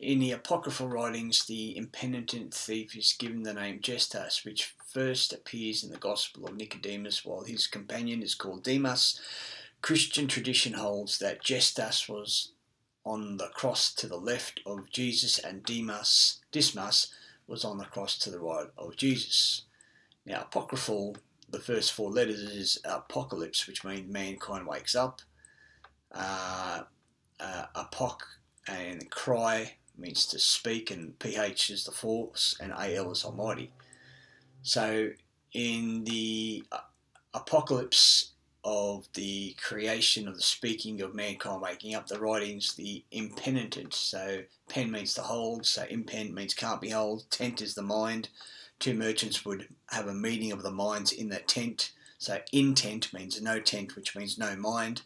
In the apocryphal writings, the impenitent thief is given the name Gestas, which first appears in the Gospel of Nicodemus, while his companion is called Dismas. Christian tradition holds that Gestas was on the cross to the left of Jesus, and Dismas was on the cross to the right of Jesus. Now, apocryphal, the first four letters is apocalypse, which means mankind wakes up. Apoc and cry means to speak, and PH is the force, and AL is almighty. So in the apocalypse of the creation of the speaking of mankind waking up, the writings, the impenitent, so pen means to hold, so impen means can't be held, tent is the mind. Two merchants would have a meeting of the minds in the tent, so intent means no tent, which means no mind.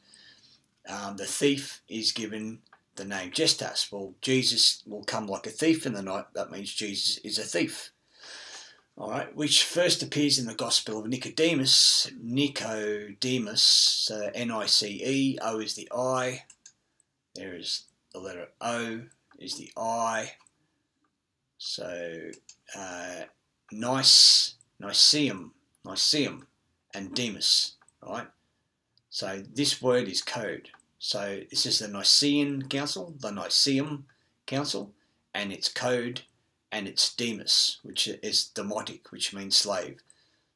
The thief is given the name Gestas. Well, Jesus will come like a thief in the night. That means Jesus is a thief. All right, which first appears in the Gospel of Nicodemus. Nicodemus, so N-I-C-E, O is the I. There is the letter O is the I. So Niceum, and Demas, right? So this word is code. So this is the Nicene Council, the Niceum Council, and its code, and it's Demas, which is demotic, which means slave.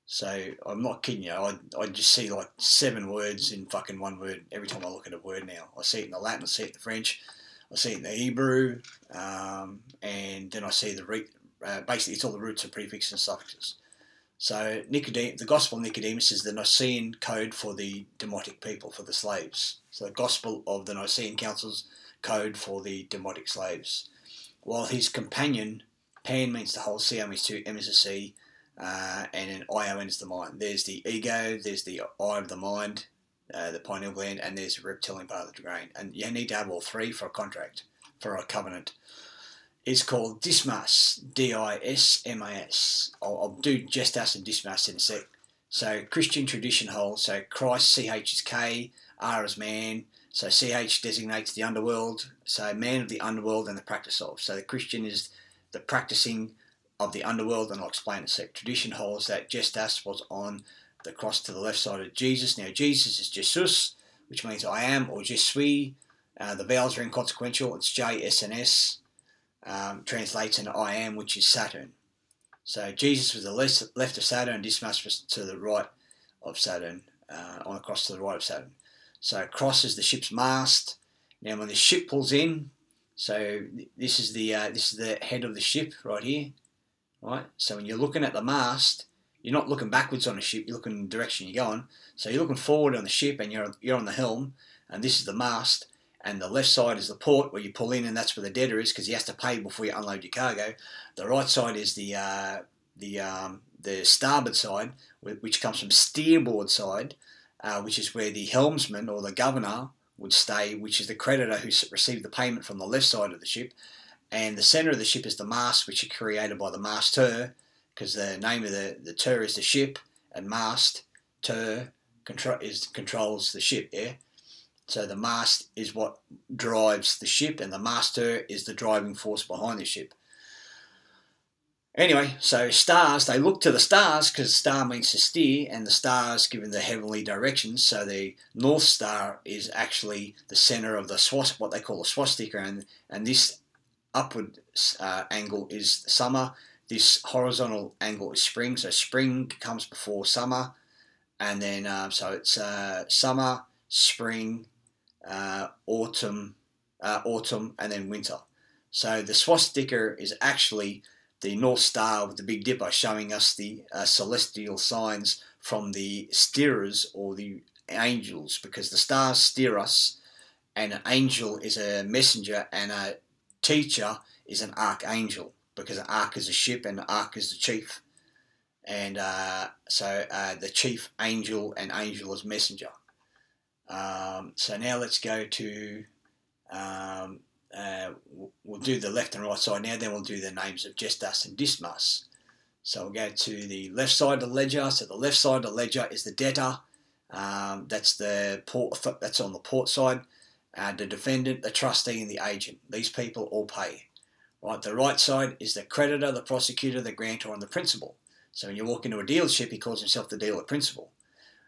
So I'm not kidding you. I just see like 7 words in fucking one word every time I look at a word now. I see it in the Latin, I see it in the French, I see it in the Hebrew, and then I see the basically it's all the roots and prefixes and suffixes. So the Gospel of Nicodemus is the Nicene code for the demotic people, for the slaves. So the Gospel of the Nicene Council's code for the demotic slaves. While his companion, Pan means to hold, CO means to, M is a C, and then ION is the mind. There's the ego, there's the eye of the mind, the pineal gland, and there's the reptilian part of the brain. And you need to have all 3 for a contract, for a covenant. Is called Dismas, D-I-S-M-A-S. I'll do Gestas and Dismas in a sec. So Christian tradition holds, so Christ, CH is K, R is man, so CH designates the underworld, so man of the underworld and the practice of. So the Christian is the practicing of the underworld, and I'll explain in a sec. Tradition holds that Gestas was on the cross to the left side of Jesus. Now Jesus is Jesus, which means I am, or je suis. The vowels are inconsequential, it's J, S and S. Translates into I am, which is Saturn. So Jesus was the left of Saturn, and Dismas was to the right of Saturn, on the cross to the right of Saturn. So cross is the ship's mast. Now when the ship pulls in, so this is the head of the ship right here, right? So when you're looking at the mast, you're not looking backwards on the ship, you're looking in the direction you're going. So you're looking forward on the ship, and you're on the helm, and this is the mast. And the left side is the port where you pull in, and that's where the debtor is, because he has to pay before you unload your cargo. The right side is the starboard side, which comes from steerboard side, which is where the helmsman or the governor would stay, which is the creditor who received the payment from the left side of the ship. And the centre of the ship is the mast, which is created by the master, because the name of the ter is the ship, and mast, ter, controls the ship, yeah? So the mast is what drives the ship, and the master is the driving force behind the ship. Anyway, so stars, they look to the stars because star means to steer, and the stars given the heavenly directions. So the North Star is actually the centre of the what they call a swastika, and this upward angle is summer. This horizontal angle is spring. So spring comes before summer, and then so it's summer, spring, autumn, and then winter. So the swastika is actually the North Star with the Big Dipper, showing us the celestial signs from the steerers or the angels, because the stars steer us, and an angel is a messenger, and a teacher is an archangel, because an ark is a ship and an ark is the chief. And so the chief angel, and angel is messenger. So now let's go to, we'll do the left and right side now, then we'll do the names of Gestas and Dismas. So we'll go to the left side of the ledger. So the left side of the ledger is the debtor. That's the port. That's on the port side. The defendant, the trustee, and the agent. These people all pay. Right, the right side is the creditor, the prosecutor, the grantor, and the principal. So when you walk into a dealership, he calls himself the dealer principal.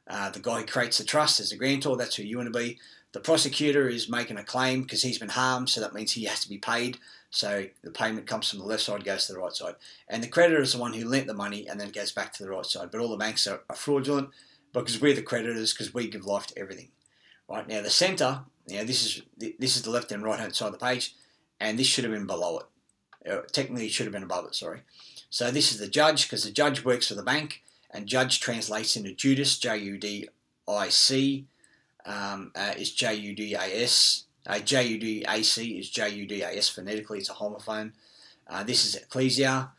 The guy who creates the trust is the grantor, that's who you want to be. The prosecutor is making a claim because he's been harmed, so that means he has to be paid. So the payment comes from the left side, goes to the right side. And the creditor is the one who lent the money and then it goes back to the right side. But all the banks are fraudulent because we're the creditors, because we give life to everything. Right, now the centre, this is the left and right hand side of the page, and this should have been below it. Technically it should have been above it, sorry. So this is the judge, because the judge works for the bank, and judge translates into Judice, J-U-D-I-C, is J-U-D-A-S. J-U-D-A-C is J-U-D-A-S phonetically, it's a homophone. This is Ecclesia.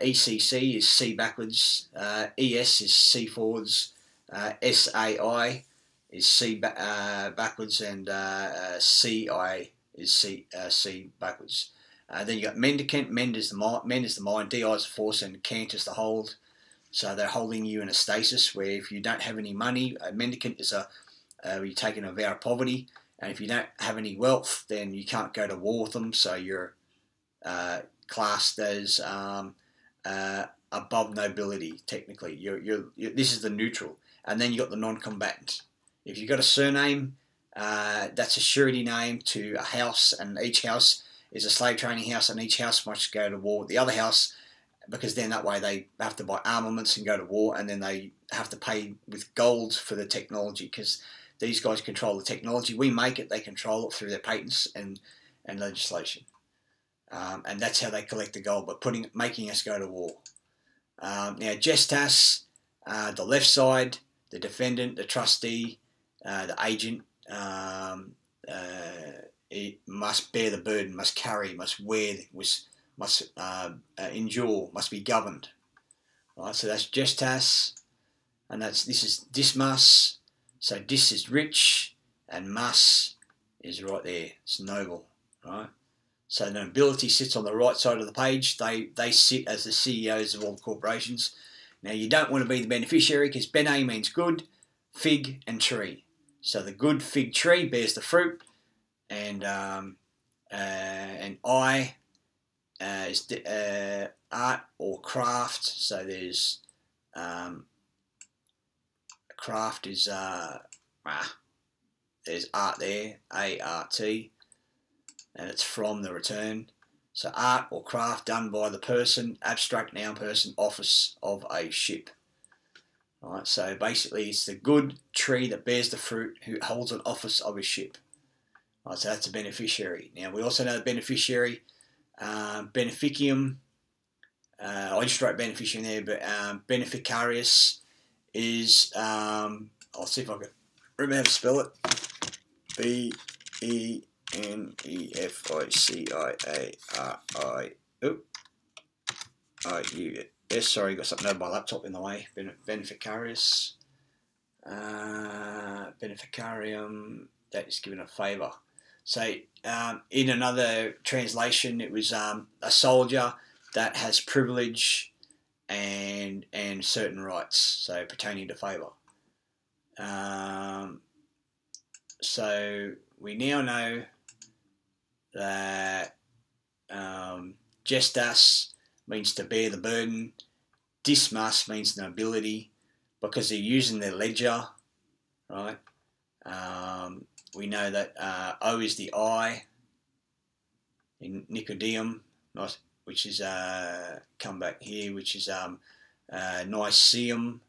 E-C-C is C backwards. E-S is C forwards. S-A-I is C backwards, and C-I is C backwards. Then you got mendicant. Mend is the mind. Di is the force, and cant is the hold. So they're holding you in a stasis where if you don't have any money, a mendicant is you're taking a vow of poverty, and if you don't have any wealth, then you can't go to war with them. So you're classed as above nobility. Technically, this is the neutral, and then you got the non-combatant. If you've got a surname, that's a surety name to a house, and each house is a slave training house, and each house must go to war with the other house, because then that way they have to buy armaments and go to war, and then they have to pay with gold for the technology, because these guys control the technology. We make it, they control it through their patents and legislation. And that's how they collect the gold, by making us go to war. Now, gestas, the left side, the defendant, the trustee, the agent, it must bear the burden, must carry, must wear, must endure, must be governed. Right, so that's gestas, and this is Dismas. So dis is rich, and mas is right there. It's noble, right? So the nobility sits on the right side of the page. They sit as the CEOs of all the corporations. Now you don't want to be the beneficiary, because bene means good, fig and tree. So the good fig tree bears the fruit, and I is art or craft. So there's craft is there's art there, A-R-T, and it's from the return. So art or craft done by the person, abstract noun person, office of a ship. Right, so basically it's the good tree that bears the fruit, who holds an office of a ship. Right, so that's a beneficiary. Now we also know the beneficiary, Beneficium. I just wrote beneficiary there, but beneficarius is, I'll see if I can remember how to spell it. B-E-N-E-F-I-C-I-A-R-I-U-S. Sorry, got something over my laptop in the way. Beneficarius. Beneficarium. That is given a favour. So in another translation, it was a soldier that has privilege and certain rights, so pertaining to favour. So we now know that gestas means to bear the burden. Dismas means nobility, because they're using their ledger, right? We know that O is the I in Nicodeum, which is come back here, which is Niceum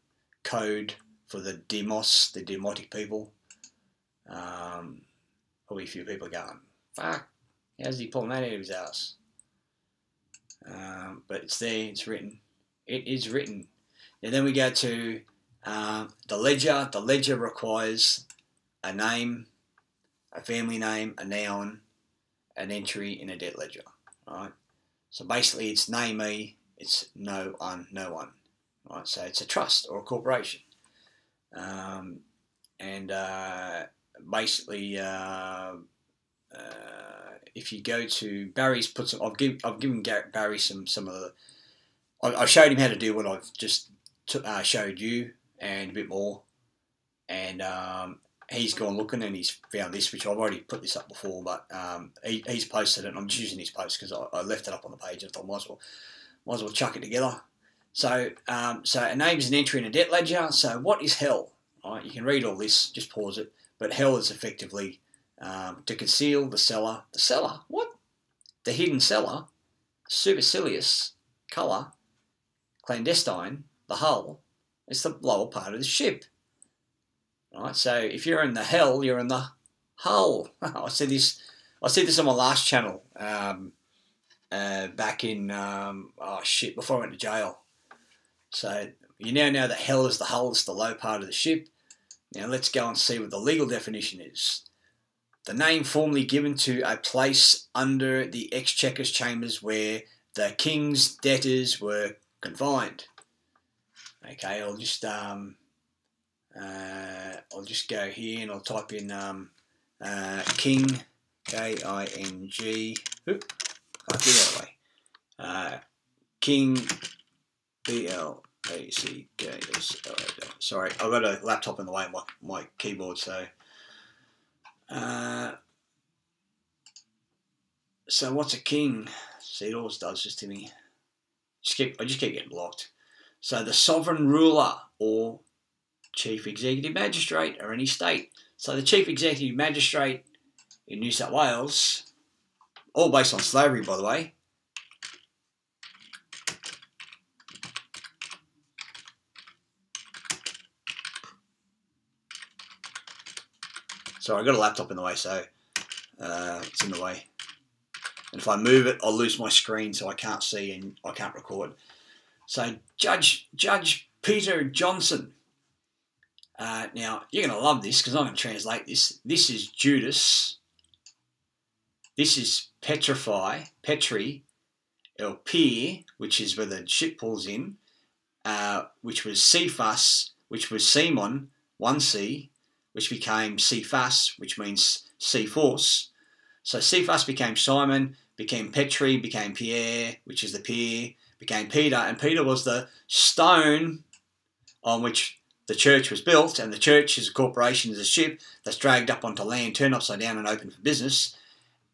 code for the demos, the demotic people. Probably a few people are going, fuck, how's he pulling that out of his ass? But it's there, it's written. It is written. And then we go to the ledger. The ledger requires a name, a family name, a noun, an entry in a debt ledger. Right? So basically it's name me, it's no one. Right? So it's a trust or a corporation. Basically if you go to Barry's put some, I've given Barry some of the, I showed him how to do what I've just showed you and a bit more, and he's gone looking and he's found this, which I've already put this up before, but he's posted it, and I'm just using his post because I left it up on the page and I thought might as well chuck it together. So so a name is an entry in a debt ledger. So what is hell? All right, you can read all this, just pause it. But hell is effectively to conceal the seller. The seller? What? The hidden seller, supercilious, colour, clandestine, the hull. It's the lower part of the ship. Right, so if you're in the hell, you're in the hull. I said this on my last channel back in before I went to jail. So you now know that hell is the hull, it's the low part of the ship. Now let's go and see what the legal definition is. The name formerly given to a place under the exchequer's chambers where the king's debtors were confined. Okay, I'll just go here and I'll type in king, K-I-N-G. Oop, can't get out of the way. King, B-L-A-C-K-S-L-A. Sorry, I've got a laptop in the way of my keyboard, so. So what's a king? See, it always does this to me. I just keep getting blocked. So the sovereign ruler or chief executive magistrate or any state. So the chief executive magistrate in New South Wales, all based on slavery, by the way. Sorry, I got a laptop in the way, so it's in the way. And if I move it, I'll lose my screen, so I can't see and I can't record. So Judge Peter Johnson. Now, you're going to love this because I'm going to translate this. This is Judas. This is Petri, or Pier, which is where the ship pulls in, which was Cephas, which was Simon, one C, which became Cephas, which means sea force. So Cephas became Simon, became Petri, became Pierre, which is the Pier, became Peter, and Peter was the stone on which the church was built, and the church is a corporation, is a ship that's dragged up onto land, turned upside down and open for business.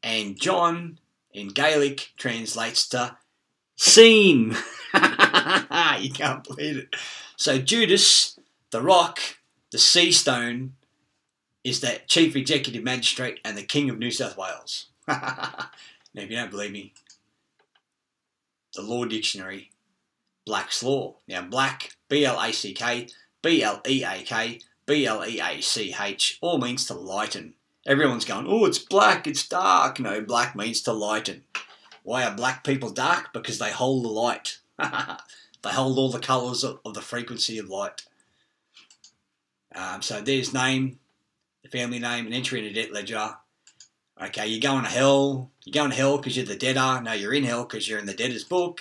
And John, in Gaelic, translates to scene. You can't believe it. So Judas, the rock, the sea stone, is the chief executive magistrate and the king of New South Wales. Now, if you don't believe me, the Law Dictionary, Black's Law. Now, black, B-L-A-C-K, B-L-E-A-K, B-L-E-A-C-H, all means to lighten. Everyone's going, oh, it's black, it's dark. No, black means to lighten. Why are black people dark? Because they hold the light. They hold all the colours of the frequency of light. So there's name, the family name, an entry in a debt ledger. Okay, you're going to hell. You're going to hell because you're the debtor. No, you're in hell because you're in the debtor's book.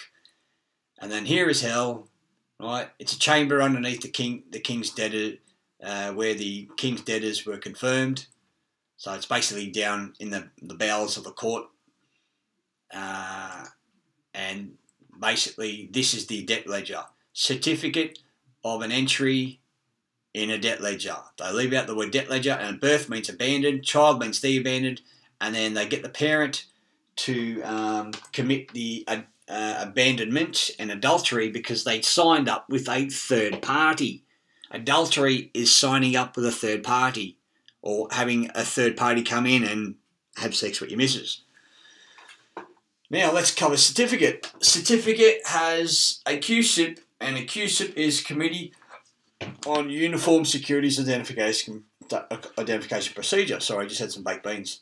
And then here is hell. Right, it's a chamber underneath the king's debtor, where the king's debtors were confirmed. So it's basically down in the bowels of the court. And basically, this is the debt ledger. Certificate of an entry in a debt ledger. They leave out the word debt ledger, and birth means abandoned, child means the abandoned, and then they get the parent to commit the abandonment and adultery because they signed up with a third party. Adultery is signing up with a third party or having a third party come in and have sex with your missus. Now let's cover certificate. Certificate has a QSIP, and a QSIP is Committee on Uniform Securities Identification Procedure. Sorry, I just had some baked beans.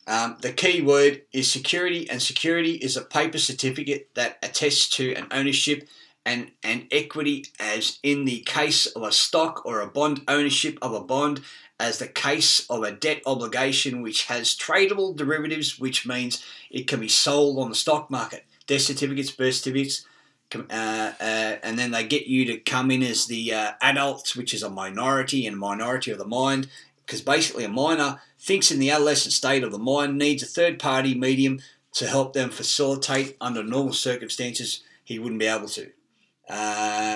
The key word is security, and security is a paper certificate that attests to an ownership and an equity, as in the case of a stock, or a bond ownership of a bond as the case of a debt obligation which has tradable derivatives, which means it can be sold on the stock market. Death certificates, birth certificates, and then they get you to come in as the adults, which is a minority, and minority of the mind, because basically a minor thinks in the adolescent state of the mind, needs a third-party medium to help them facilitate. Under normal circumstances, he wouldn't be able to.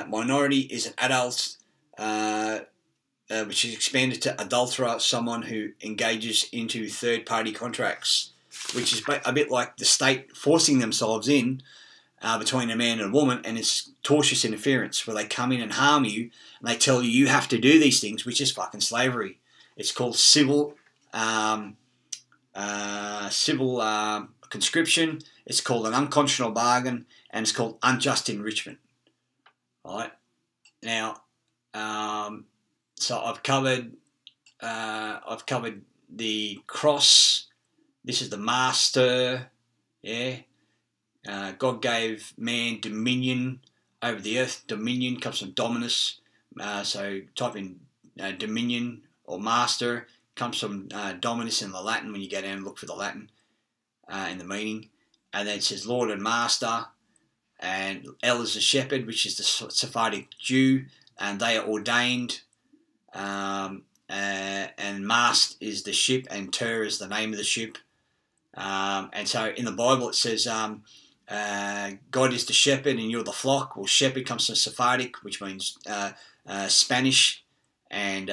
Minority is an adult which is expanded to adulterer, someone who engages into third-party contracts, which is a bit like the state forcing themselves in between a man and a woman, and it's tortious interference where they come in and harm you, and they tell you you have to do these things, which is fucking slavery. It's called civil conscription. It's called an unconscionable bargain, and it's called unjust enrichment. All right. Now, so I've covered the cross. This is the master. Yeah. God gave man dominion over the earth. Dominion comes from dominus. So type in dominion or master. Comes from dominus in the Latin when you go down and look for the Latin in the meaning. And then it says Lord and Master. And El is the shepherd, which is the Sephardic Jew. And they are ordained. And mast is the ship. And ter is the name of the ship. And so in the Bible it says God is the shepherd and you're the flock. Well, shepherd comes from Sephardic, which means Spanish, and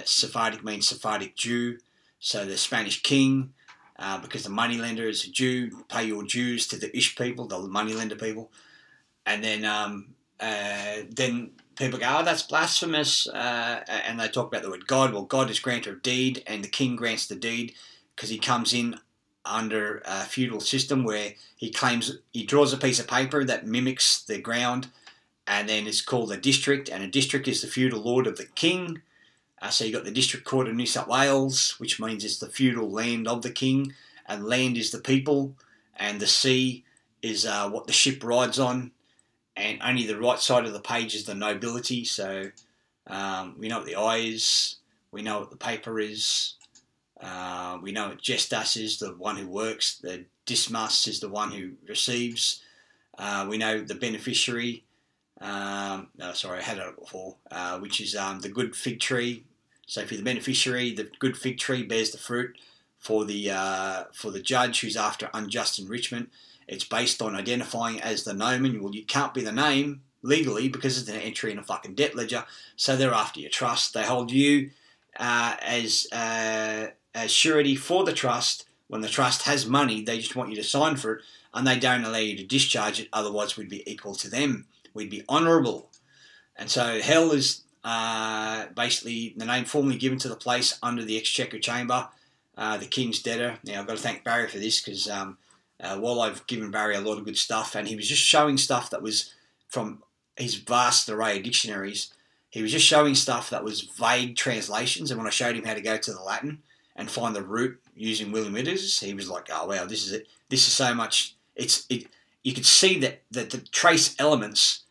Sephardic means Sephardic Jew. So the Spanish king, because the moneylender is a Jew, pay your dues to the Ish people, the moneylender people. And then people go, oh, that's blasphemous, and they talk about the word God. Well, God is grantor of deed, and the king grants the deed because he comes in under a feudal system where he draws a piece of paper that mimics the ground, and then it's called a district, and a district is the feudal lord of the king. So you've got the District Court of New South Wales, which means it's the feudal land of the king, and land is the people, and the sea is what the ship rides on, and only the right side of the page is the nobility. So we know what the eye is, we know what the paper is, we know what gestas is, the one who works, the dismas is the one who receives, we know the beneficiary, no, sorry, I had it before, which is the good fig tree. So for the beneficiary, the good fig tree bears the fruit. For the judge who's after unjust enrichment, it's based on identifying as the nomen. Well, you can't be the name legally because it's an entry in a fucking debt ledger. So they're after your trust. They hold you as surety for the trust. When the trust has money, they just want you to sign for it, and they don't allow you to discharge it. Otherwise, we'd be equal to them. We'd be honourable. And so hell is basically the name formally given to the place under the exchequer chamber, the king's debtor. Now, I've got to thank Barry for this because while I've given Barry a lot of good stuff, and he was just showing stuff that was from his vast array of dictionaries, he was just showing stuff that was vague translations, and when I showed him how to go to the Latin and find the root using William Withers, he was like, oh, wow, this is it. This is so much. You could see that the trace elements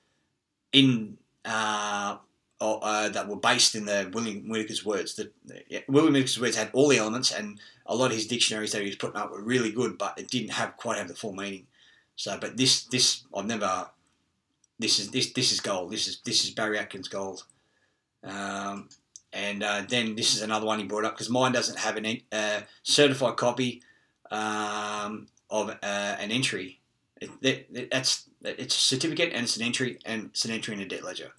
in that were based in the William Whitaker's words. William Whitaker's words had all the elements, and a lot of his dictionaries that he was putting up were really good, but it didn't quite have the full meaning. So, but this is gold. This is Barry Atkins gold. And then this is another one he brought up because mine doesn't have a certified copy of an entry. It's a certificate and it's an entry in a debt ledger.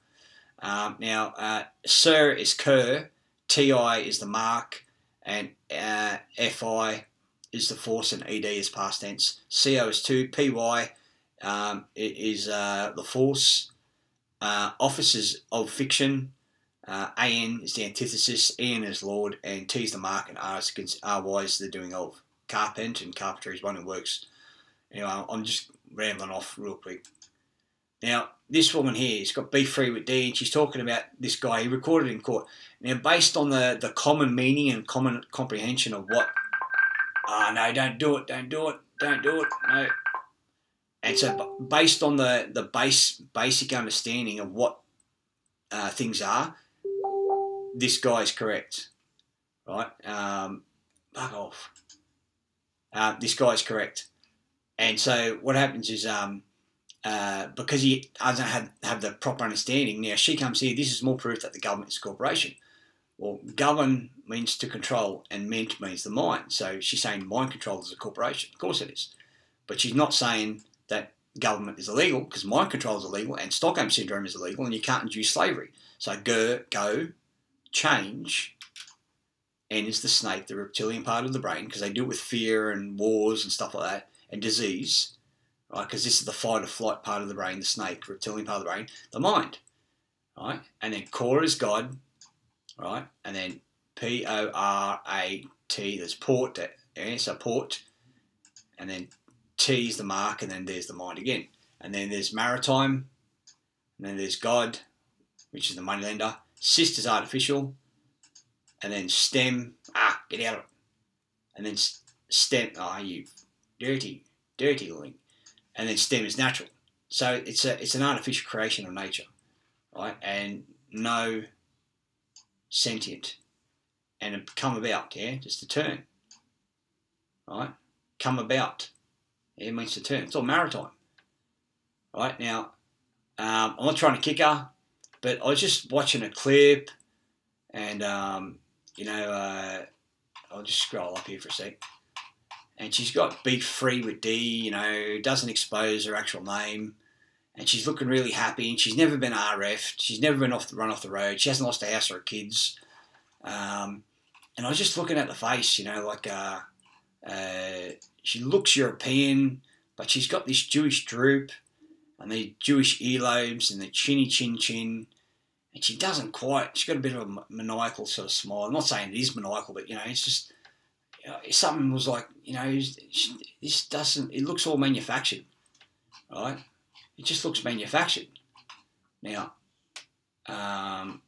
Now, Sir is cur, TI is the mark, and FI is the force, and ED is past tense. CO is 2, PY is the force, offices of fiction, AN is the antithesis, EN is Lord, and T is the mark, and RY is the doing of. Carpent and carpentry is one who works. Anyway, I'm just rambling off real quick. Now, this woman here has got beef free with D, and she's talking about this guy. He recorded in court. Now, based on the common meaning and common comprehension of what... no, don't do it, no. And so, based on the basic understanding of what things are, this guy is correct, right? Bug off. This guy is correct. And so, what happens is... because he doesn't have the proper understanding. Now, she comes here, this is more proof that the government is a corporation. Well, govern means to control, and ment means the mind. So she's saying mind control is a corporation. Of course it is. But she's not saying that government is illegal because mind control is illegal and Stockholm syndrome is illegal and you can't induce slavery. So go, change, N is the snake, the reptilian part of the brain, because they deal with fear and wars and stuff like that, and disease, right? Because this is the fight or flight part of the brain, the snake, reptilian part of the brain, the mind, right? And then core is God, right? And then P-O-R-A-T, there's port, so port, and then T is the mark, and then there's the mind again. And then there's maritime, and then there's God, which is the moneylender. Syst is artificial, and then stem, get out of it. And then stem, you dirty link. And then stem is natural. So it's an artificial creation of nature, right? And no sentient. And it come about, yeah, just to turn, right? Come about. It means to turn. It's all maritime. Right, now, I'm not trying to kick her, but I was just watching a clip and, I'll just scroll up here for a sec. And she's got beef free with D, doesn't expose her actual name. And she's looking really happy and she's never been RF'd. She's never been run off the road. She hasn't lost a house or her kids. And I was just looking at the face, she looks European, but she's got this Jewish droop and the Jewish earlobes and the chinny chin, and she doesn't quite, she's got a bit of a maniacal sort of smile. I'm not saying it is maniacal, but, it's just, something was like, this doesn't, it looks all manufactured, right? It just looks manufactured. Now, and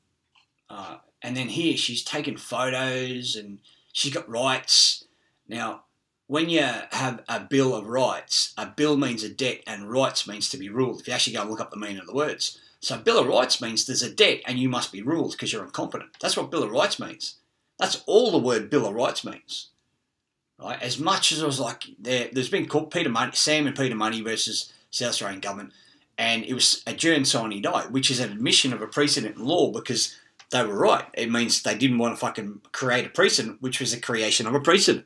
then here she's taken photos and she's got rights. Now, when you have a bill of rights, a bill means a debt and rights means to be ruled. If you actually go and look up the meaning of the words. So bill of rights means there's a debt and you must be ruled because you're incompetent. That's what bill of rights means. That's all the word bill of rights means. Right? As much as I was like, there's been called Sam and Peter Money versus South Australian government, and it was adjourned sine die, which is an admission of a precedent in law because they were right. It means they didn't want to fucking create a precedent, which was the creation of a precedent.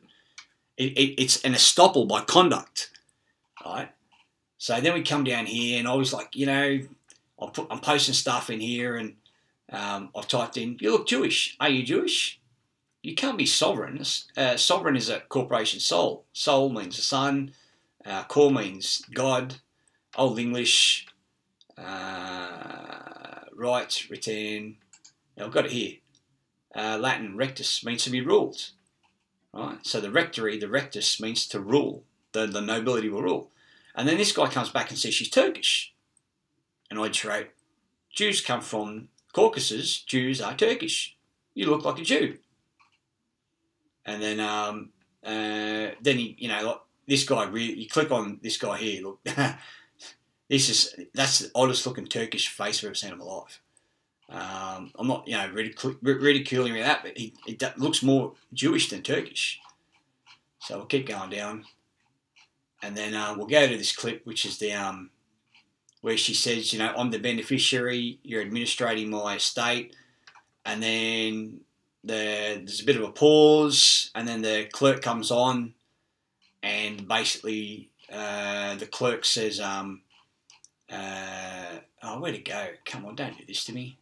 It's an estoppel by conduct, right? So then we come down here, and I was like, I'm posting stuff in here, and I've typed in, you look Jewish. Are you Jewish? You can't be sovereign. Sovereign is a corporation soul. Soul means the sun. Core means God. Old English. Right, return. Now I've got it here. Latin rectus means to be ruled. Right? So the rectory, the rectus means to rule. The nobility will rule. And then this guy comes back and says she's Turkish. And I just wrote, Jews come from Caucasus. Jews are Turkish. You look like a Jew. And then he, like this guy, you click on this guy here, look, that's the oddest looking Turkish face I've ever seen in my life. I'm not, ridiculing that, but it looks more Jewish than Turkish. So we'll keep going down. And then we'll go to this clip, which is the where she says, I'm the beneficiary, you're administrating my estate. And then there's a bit of a pause, and then the clerk comes on, and basically the clerk says, where'd it go? Come on, don't do this to me.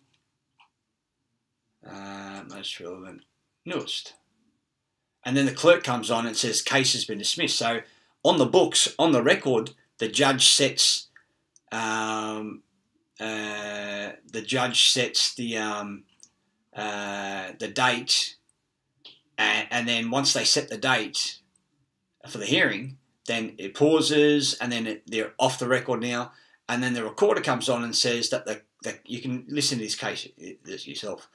Most relevant, newest. And then the clerk comes on and says, case has been dismissed. So on the books, on the record, the judge sets the date, and then once they set the date for the hearing, then it pauses, and then they're off the record now, and then the recorder comes on and says that you can listen to this case yourself,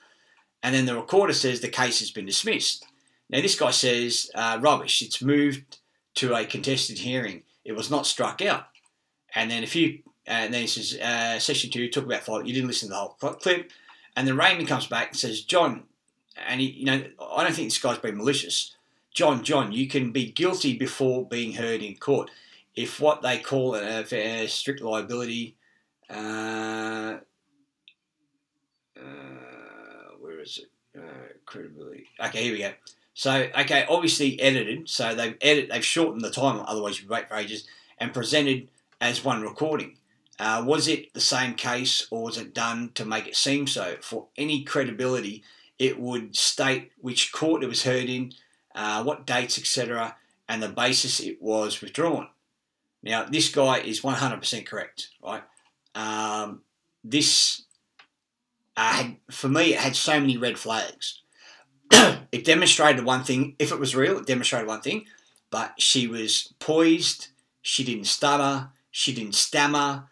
and then the recorder says the case has been dismissed. Now this guy says rubbish. It's moved to a contested hearing. It was not struck out. And then then he says Section 2 talk about fault. You didn't listen to the whole clip. And then Raymond comes back and says, John, and he, I don't think this guy's been malicious. John, you can be guilty before being heard in court. If what they call a strict liability, where is it? Credibility. Okay, here we go. So, okay, obviously edited. So they've shortened the time, otherwise you wait for ages, and presented as one recording. Was it the same case, or was it done to make it seem so? For any credibility, it would state which court it was heard in, what dates, etc., and the basis it was withdrawn. Now, this guy is 100% correct, right? This, for me, it had so many red flags. It demonstrated one thing. If it was real, it demonstrated one thing. But she was poised. She didn't stutter. She didn't stammer.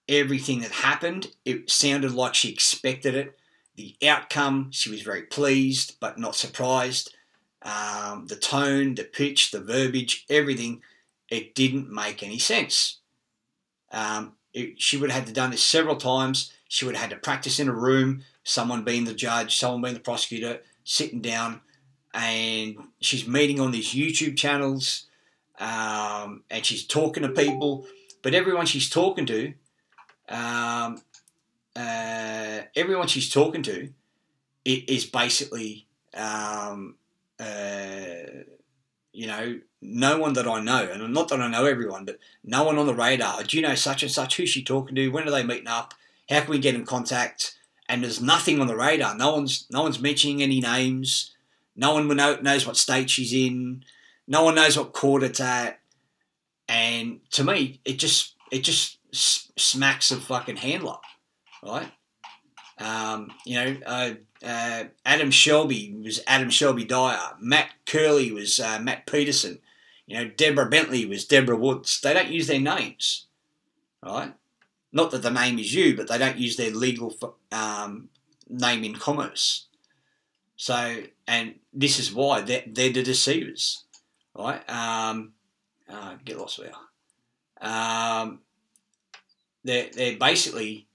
Everything that happened, it sounded like she expected it. The outcome, she was very pleased but not surprised. The tone, the pitch, the verbiage, everything, it didn't make any sense. She would have had to done this several times. She would have had to practice in a room, someone being the judge, someone being the prosecutor, sitting down, and she's meeting on these YouTube channels, and she's talking to people, but everyone she's talking to, it is basically, no one that I know, and not that I know everyone, but no one on the radar. Do you know such and such? Who's she talking to? When are they meeting up? How can we get in contact? And there's nothing on the radar. No one's mentioning any names. No one knows what state she's in. No one knows what court it's at. And to me, it just smacks of fucking handler, right? Adam Shelby was Adam Shelby Dyer. Matt Curley was Matt Peterson. Deborah Bentley was Deborah Woods. They don't use their names, right? Not that the name is you, but they don't use their legal name in commerce. So, and this is why they're the deceivers, right? Get lost there. They're basically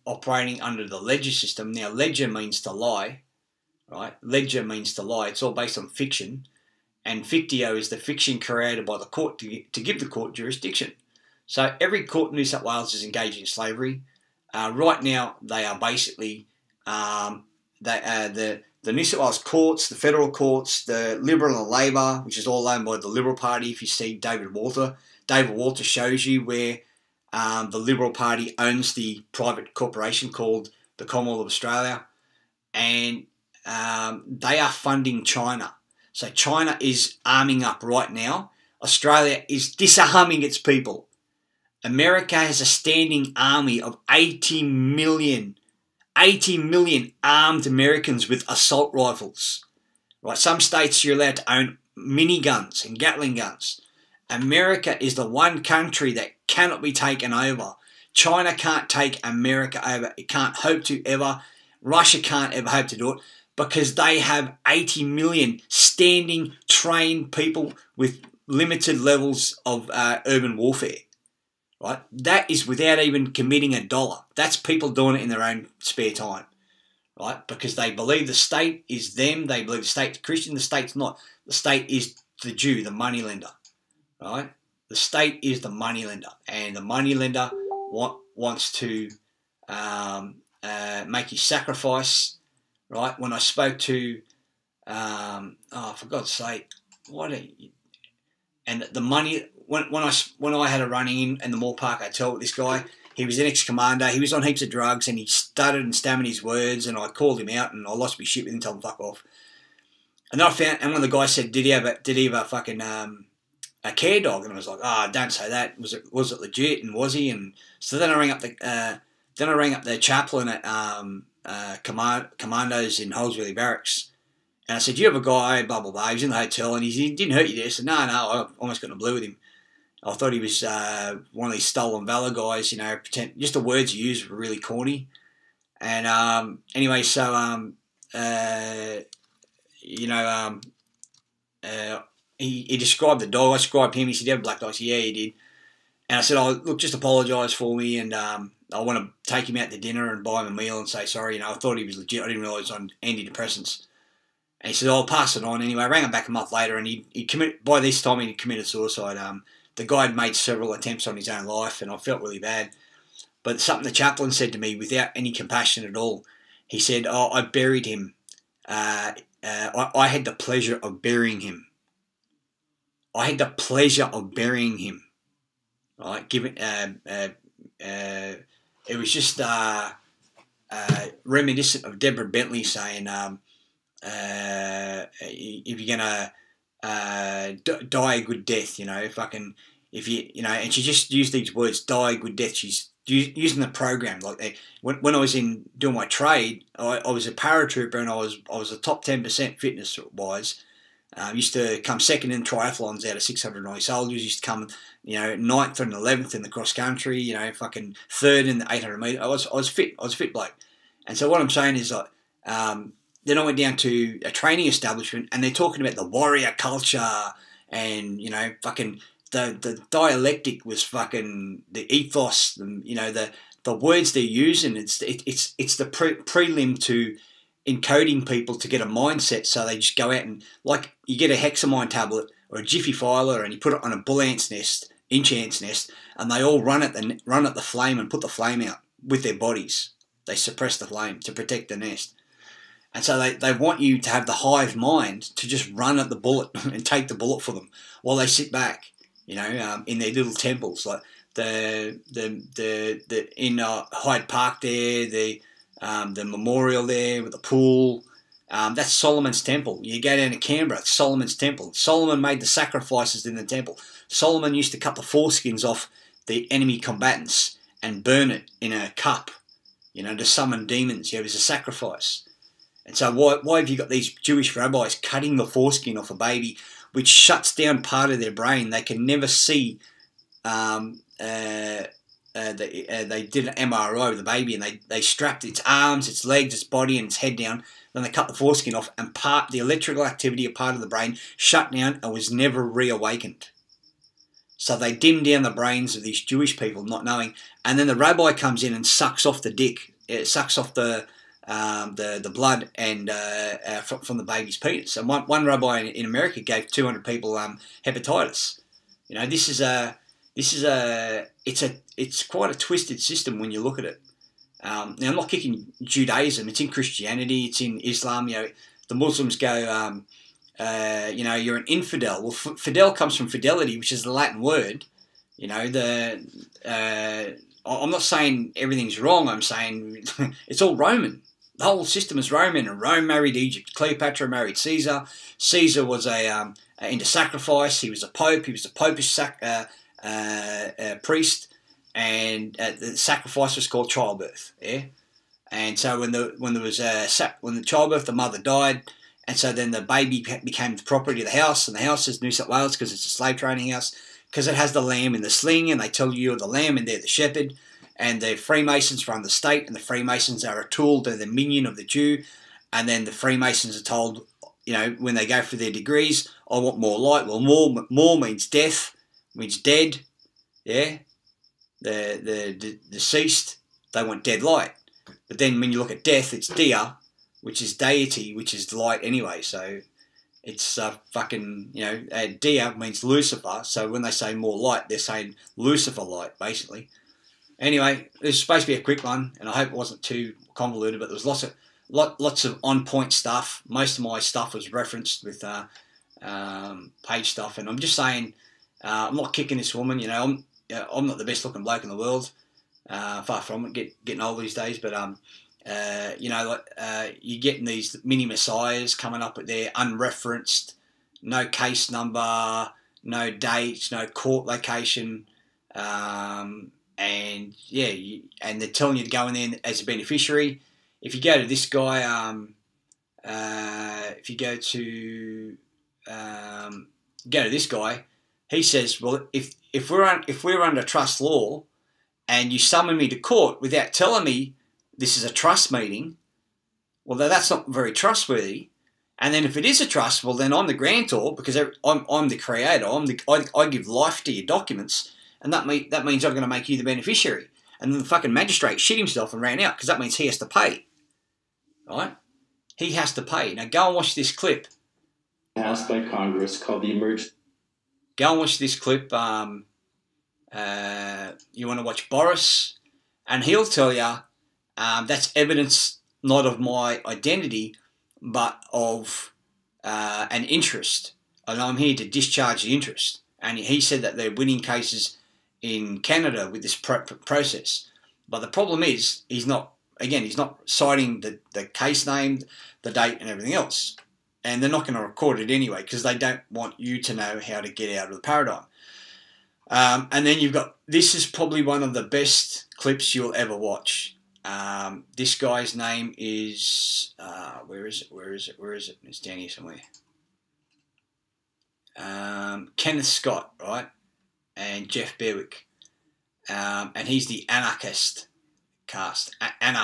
operating under the ledger system. Now, ledger means to lie, right? Ledger means to lie. It's all based on fiction, and fictio is the fiction created by the court to give the court jurisdiction. So every court in New South Wales is engaged in slavery. Right now, they are basically the New South Wales courts, the federal courts, the Liberal and Labor, which is all owned by the Liberal Party. If you see David Walter shows you where the Liberal Party owns the private corporation called the Commonwealth of Australia, and they are funding China. So China is arming up right now. Australia is disarming its people. America has a standing army of 80 million armed Americans with assault rifles. Right? Some states you're allowed to own miniguns and Gatling guns. America is the one country that cannot be taken over. China can't take America over. It can't hope to ever. Russia can't ever hope to do it because they have 80 million standing, trained people with limited levels of urban warfare. Right? That is without even committing a dollar. That's people doing it in their own spare time. Right? Because they believe the state is them. They believe the state's Christian. The state's not. The state is the Jew, the moneylender. Right? The state is the moneylender, and the moneylender wants to make you sacrifice. Right? When I spoke to, for God's sake, and the money when I had a run-in the Moore Park Hotel with this guy, he was an ex-commando. He was on heaps of drugs, and he stuttered and stammered his words, and I called him out, and I lost my shit with him, told him fuck off. And then I found, and one of the guys said, did he have a fucking a care dog? And I was like, don't say that. Was it legit? And was he? And so then I rang up the chaplain at Commandos in Holsworthy Barracks, and I said, you have a guy, blah blah blah. He was in the hotel, and he didn't hurt you there. I said, no, I almost got in the blue with him. I thought he was one of these stolen valor guys, pretend. Just the words he used were really corny. And anyway, so he described the dog. I described him. He said, "You have a black dog?" I said, "Yeah, he did." And I said, "Oh, look, just apologise for me, and I want to take him out to dinner and buy him a meal and say sorry. I thought he was legit. I didn't realise on antidepressants." And he said, "I'll pass it on." Anyway, I rang him back a month later, and by this time he committed suicide. The guy had made several attempts on his own life, and I felt really bad. But something the chaplain said to me without any compassion at all, he said, I buried him. I had the pleasure of burying him. I had the pleasure of burying him. Right, it was just reminiscent of Deborah Bentley saying, if you're gonna die a good death, and she just used these words, die a good death. She's using the program like that. When I was doing my trade, I was a paratrooper, and I was a top 10% fitness wise. Used to come second in triathlons out of 690 soldiers. Used to come, ninth and 11th in the cross country. Fucking third in the 800 metre. I was fit. I was a fit bloke. And so what I'm saying is, then I went down to a training establishment, and they're talking about the warrior culture, and fucking the dialectic was fucking the ethos. The words they're using. It's the prelim to encoding people to get a mindset, so they just go out and, like, you get a hexamine tablet or a jiffy filer, and you put it on a bull ant's nest, inch ant's nest, and they all run at the flame and put the flame out with their bodies. They suppress the flame to protect the nest. And so they want you to have the hive mind to just run at the bullet and take the bullet for them while they sit back, in their little temples, like the in Hyde Park there, the memorial there with the pool. That's Solomon's temple. You go down to Canberra, it's Solomon's temple. Solomon made the sacrifices in the temple. Solomon used to cut the foreskins off the enemy combatants and burn it in a cup, to summon demons. It was a sacrifice. And so why have you got these Jewish rabbis cutting the foreskin off a baby, which shuts down part of their brain? They can never see. They did an MRI of the baby, and they strapped its arms, its legs, its body, and its head down. Then they cut the foreskin off, and the electrical activity of part of the brain shut down and was never reawakened. So they dimmed down the brains of these Jewish people, not knowing. And then the rabbi comes in and sucks off the dick. It sucks off the blood and from the baby's penis. And one rabbi in America gave 200 people hepatitis. It's quite a twisted system when you look at it. Now, I'm not kicking Judaism. It's in Christianity. It's in Islam. The Muslims go, you're an infidel. Well, fidel comes from fidelity, which is the Latin word. I'm not saying everything's wrong. I'm saying it's all Roman. The whole system is Roman, and Rome married Egypt. Cleopatra married Caesar. Caesar was into sacrifice. He was a pope. He was a popish priest, and the sacrifice was called childbirth. Yeah, and so when the childbirth, the mother died, and so then the baby became the property of the house, and the house is New South Wales because it's a slave trading house, because it has the lamb in the sling, and they tell you you're the lamb, and they're the shepherd. And the Freemasons run the state, and the Freemasons are a tool. They're the minion of the Jew. And then the Freemasons are told, when they go for their degrees, I want more light. Well, more means death, means dead. Yeah, the deceased, they want dead light. But then when you look at death, it's dia, which is deity, which is light anyway. So it's dia means Lucifer. So when they say more light, they're saying Lucifer light, basically. Anyway, this is supposed to be a quick one, and I hope it wasn't too convoluted, but there was lots of on-point stuff. Most of my stuff was referenced with page stuff, and I'm just saying, I'm not kicking this woman. I'm not the best-looking bloke in the world, far from it, getting old these days, but you're getting these mini-messiahs coming up at there, unreferenced, no case number, no date, no court location, and they're telling you to go in there as a beneficiary. If you go to this guy, he says, well, if we're under trust law, and you summon me to court without telling me this is a trust meeting, well, that's not very trustworthy. And then if it is a trust, well, then I'm the grantor, because I'm the creator. I give life to your documents. And that means I'm going to make you the beneficiary. And then the fucking magistrate shit himself and ran out, because that means he has to pay. Right? He has to pay. Now go and watch this clip. Passed by Congress called the Emergency. Go and watch this clip. You want to watch Boris, and he'll tell you that's evidence not of my identity, but of an interest. and I'm here to discharge the interest. And he said that they're winning cases in Canada with this process. But the problem is, he's not citing the case name, the date, and everything else. And they're not going to record it anyway because they don't want you to know how to get out of the paradigm. And then you've got, this is probably one of the best clips you'll ever watch. This guy's name is, where is it? It's down here somewhere. Kenneth Scott, right? And Jeff Berwick. And he's the anarchist cast. And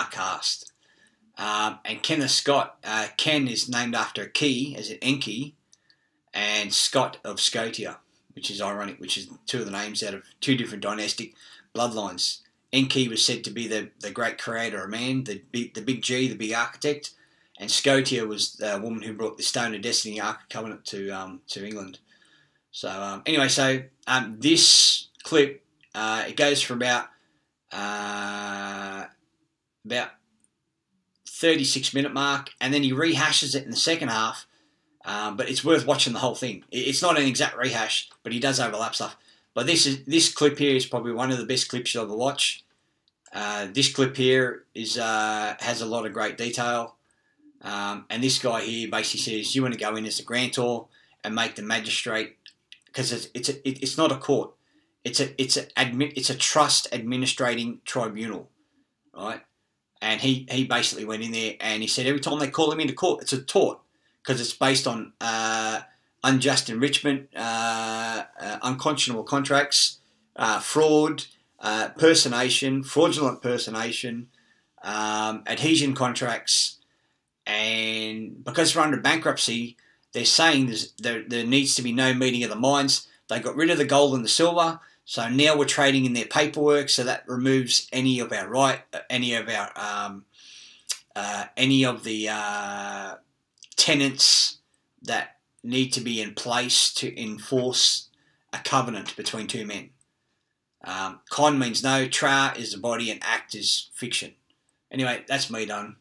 Kenneth Scott, Ken is named after a key, as in Enki, and Scott of Scotia, which is ironic, which is two of the names out of two different dynastic bloodlines. Enki was said to be the great creator of man, the big G, the big architect, and Scotia was the woman who brought the Stone of Destiny, Ark of Covenant, to England. So anyway, this clip, it goes for about 36-minute mark, and then he rehashes it in the second half. But it's worth watching the whole thing. It's not an exact rehash, but he does overlap stuff. But this clip here is probably one of the best clips you'll ever watch. This clip here has a lot of great detail. And this guy here basically says you want to go in as a grantor and make the magistrate, because it's not a court. It's a trust administrating tribunal, right? And he basically went in there and he said every time they call him into court, it's a tort, because it's based on unjust enrichment, unconscionable contracts, fraud, fraudulent personation, adhesion contracts, and because we're under bankruptcy, they're saying there needs to be no meeting of the minds. They got rid of the gold and the silver, so now we're trading in their paperwork. So that removes any of the tenets that need to be in place to enforce a covenant between two men. Con means no, tra is the body, and act is fiction. Anyway, that's me done.